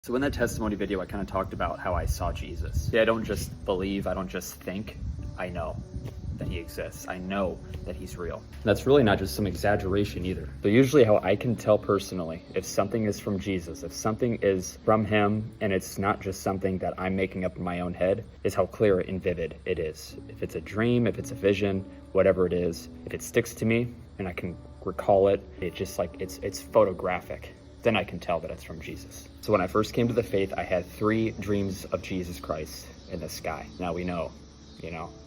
So in that testimony video, I kind of talked about how I saw Jesus. Yeah, I don't just believe, I don't just think, I know that he exists. I know that he's real. That's really not just some exaggeration either. But usually how I can tell personally if something is from Jesus, if something is from him and it's not just something that I'm making up in my own head, is how clear and vivid it is. If it's a dream, if it's a vision, whatever it is, if it sticks to me and I can recall it, it just like it's photographic, then I can tell that it's from Jesus. So when I first came to the faith, I had 3 dreams of Jesus Christ in the sky. Now we know,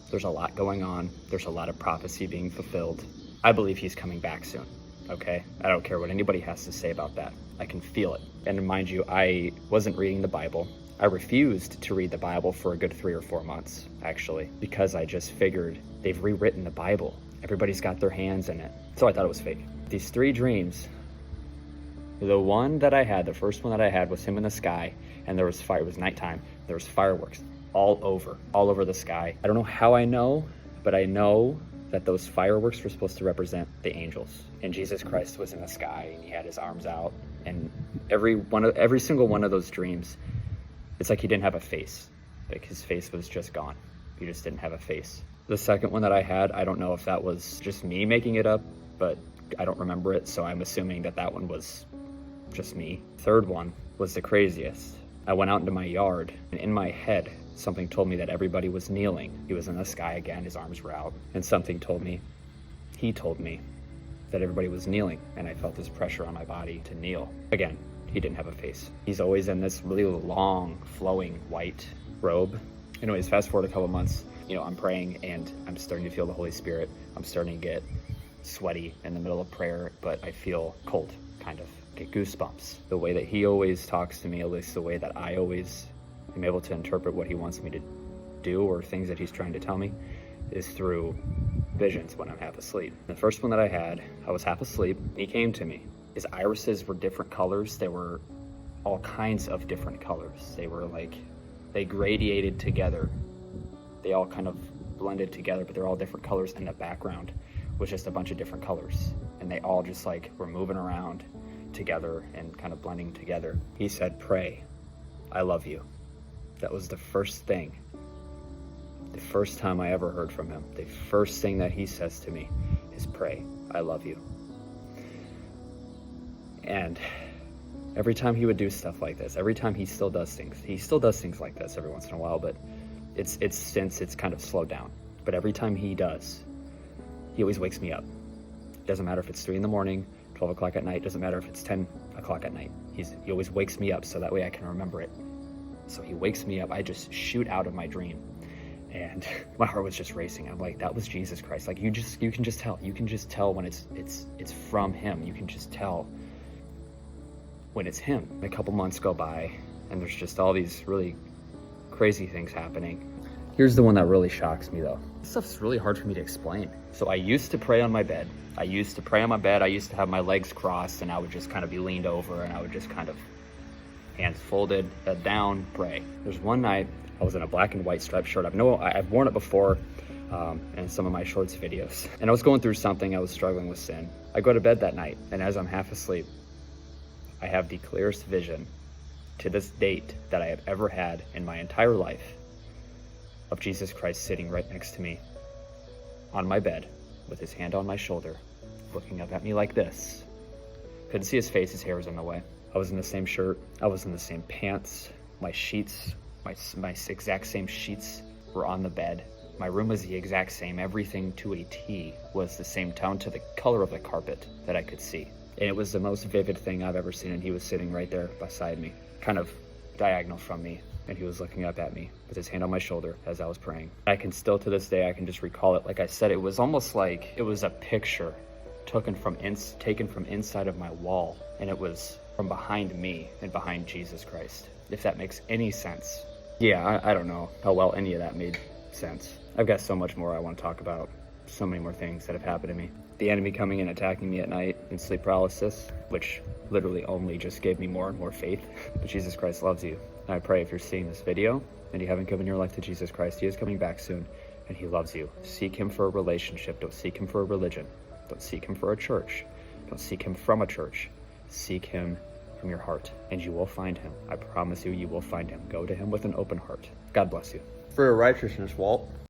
there's a lot going on. There's a lot of prophecy being fulfilled. I believe he's coming back soon, okay? I don't care what anybody has to say about that. I can feel it. And mind you, I wasn't reading the Bible. I refused to read the Bible for a good 3 or 4 months, actually, because I just figured they've rewritten the Bible. Everybody's got their hands in it. So I thought it was fake. These 3 dreams, the one that I had, the first one that I had was him in the sky, and there was fire. It was nighttime. There was fireworks all over the sky. I don't know how I know, but I know that those fireworks were supposed to represent the angels. And Jesus Christ was in the sky, and he had his arms out. And every single one of those dreams, it's like he didn't have a face. Like his face was just gone. He just didn't have a face. The second one that I had, I don't know if that was just me making it up, but I don't remember it, so I'm assuming that one was just me. Third one was the craziest. I went out into my yard, and in my head, something told me that everybody was kneeling. He was in the sky again, his arms were out, and something told me, he told me that everybody was kneeling, and I felt this pressure on my body to kneel. Again, he didn't have a face. He's always in this really long, flowing white robe. Anyways, fast forward a couple months, I'm praying, and I'm starting to feel the Holy Spirit. I'm starting to get sweaty in the middle of prayer, but I feel cold, kind of. Get goosebumps. The way that he always talks to me, at least the way that I always am able to interpret what he wants me to do or things that he's trying to tell me, is through visions when I'm half asleep. The first one that I had, I was half asleep. He came to me. His irises were different colors. They were all kinds of different colors. They were like, they gradiated together. They all kind of blended together, but they're all different colors, and the background was just a bunch of different colors. And they all just like were moving around together and kind of blending together. He said, "Pray, I love you." That was the first thing. The first time I ever heard from him. The first thing that he says to me is, "Pray, I love you." And every time he would do stuff like this, every time he still does things like this every once in a while, but it's since it's kind of slowed down. But every time he does, he always wakes me up. Doesn't matter if it's 3 a.m, 12 o'clock at night, doesn't matter if it's 10 o'clock at night. He always wakes me up so that way I can remember it. So he wakes me up, I just shoot out of my dream. And my heart was just racing. I'm like, that was Jesus Christ. Like you can just tell when it's from him. You can just tell when it's him. A couple months go by and there's just all these really crazy things happening. Here's the one that really shocks me though. This stuff's really hard for me to explain. So I used to pray on my bed. I used to have my legs crossed, and I would just kind of be leaned over, and I would just kind of hands folded, head down, pray. There's one night I was in a black and white striped shirt. I've worn it before in some of my shorts videos. And I was going through something. I was struggling with sin. I go to bed that night, and as I'm half asleep, I have the clearest vision to this date that I have ever had in my entire life of Jesus Christ sitting right next to me on my bed with his hand on my shoulder, looking up at me like this. Couldn't see his face, his hair was in the way. I was in the same shirt, I was in the same pants, my sheets, my exact same sheets were on the bed. My room was the exact same, everything to a T was the same down to the color of the carpet that I could see. And it was the most vivid thing I've ever seen, and he was sitting right there beside me, kind of diagonal from me, and he was looking up at me with his hand on my shoulder as I was praying. I can still, to this day, I can just recall it. Like I said, it was almost like it was a picture taken from inside of my wall, and it was from behind me and behind Jesus Christ, if that makes any sense. Yeah, I don't know how well any of that made sense. I've got so much more I want to talk about, so many more things that have happened to me. The enemy coming and attacking me at night in sleep paralysis, which literally only just gave me more and more faith. But Jesus Christ loves you. And I pray if you're seeing this video and you haven't given your life to Jesus Christ, he is coming back soon and he loves you. Seek him for a relationship. Don't seek him for a religion. Don't seek him for a church. Don't seek him from a church. Seek him from your heart, and you will find him. I promise you, you will find him. Go to him with an open heart. God bless you. For your righteousness, Walt.